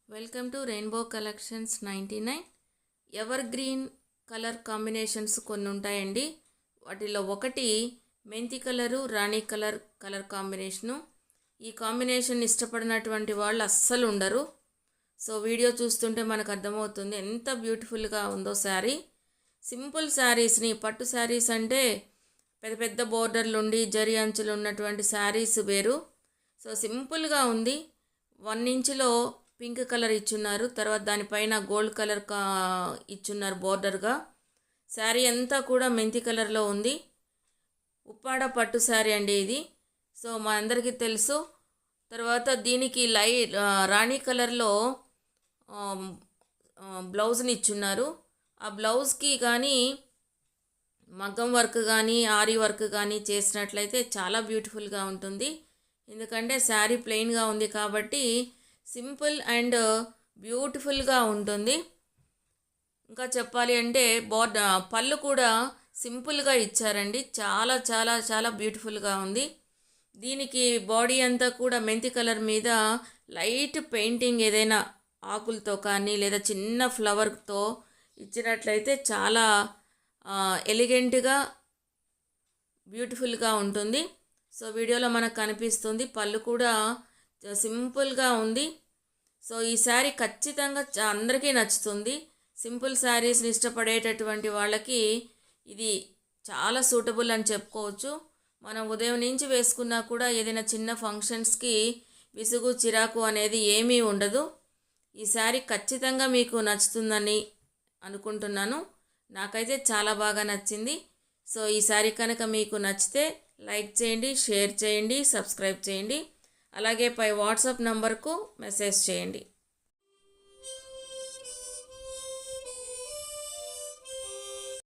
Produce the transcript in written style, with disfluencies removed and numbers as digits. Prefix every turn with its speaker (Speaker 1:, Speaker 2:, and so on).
Speaker 1: Welcome to rainbow collections 99. Ever green colour combinations కొన్ని ఉంటాయండి. వాటిలో ఒకటి మెంతి కలరు, రాణి కలర్ కాంబినేషను. ఈ కాంబినేషన్ ఇష్టపడినటువంటి వాళ్ళు అస్సలు ఉండరు. సో వీడియో చూస్తుంటే మనకు అర్థమవుతుంది ఎంత బ్యూటిఫుల్గా ఉందో శారీ. సింపుల్ శారీస్ని, పట్టు శారీస్ అంటే పెద్ద పెద్ద బోర్డర్లు ఉండి జరి అంచులు ఉన్నటువంటి శారీస్ వేరు. సో సింపుల్గా ఉంది. 1 ఇంచులో పింక్ కలర్ ఇచ్చున్నారు, తర్వాత దానిపైన గోల్డ్ కలర్ ఇచ్చున్నారు బోర్డర్గా. శారీ అంతా కూడా మెంతి కలర్లో ఉంది. ఉప్పాడ పట్టు శారీ అండి ఇది. సో మా అందరికీ తెలుసు. తర్వాత దీనికి రాణి కలర్లో బ్లౌజ్ని ఇచ్చున్నారు. ఆ బ్లౌజ్కి కానీ మగ్గం వర్క్ కానీ ఆరి వర్క్ కానీ చేసినట్లయితే చాలా బ్యూటిఫుల్గా ఉంటుంది. ఎందుకంటే శారీ ప్లెయిన్గా ఉంది కాబట్టి సింపుల్ అండ్ బ్యూటిఫుల్గా ఉంటుంది. ఇంకా చెప్పాలి అంటే పళ్ళు కూడా సింపుల్గా ఇచ్చారండి. చాలా చాలా చాలా బ్యూటిఫుల్గా ఉంది. దీనికి బాడీ అంతా కూడా మెంతి కలర్ మీద లైట్ పెయింటింగ్ ఏదైనా ఆకులతో కానీ లేదా చిన్న ఫ్లవర్తో ఇచ్చినట్లయితే చాలా ఎలిగెంట్గా బ్యూటిఫుల్గా ఉంటుంది. సో వీడియోలో మనకు కనిపిస్తుంది. పళ్ళు కూడా సింపుల్గా ఉంది. సో ఈ శారీ ఖచ్చితంగా అందరికీ నచ్చుతుంది. సింపుల్ శారీస్ని ఇష్టపడేటటువంటి వాళ్ళకి ఇది చాలా సూటబుల్ అని చెప్పుకోవచ్చు. మనం ఉదయం నుంచి వేసుకున్నా కూడా ఏదైనా చిన్న ఫంక్షన్స్కి విసుగు చిరాకు అనేది ఏమీ ఉండదు. ఈ శారీ ఖచ్చితంగా మీకు నచ్చుతుందని అనుకుంటున్నాను. నాకైతే చాలా బాగా నచ్చింది. సో ఈ శారీ కనుక మీకు నచ్చితే లైక్ చేయండి, షేర్ చేయండి, సబ్స్క్రైబ్ చేయండి. అలాగే పై వాట్సాప్ నంబర్కు మెసేజ్ చేయండి.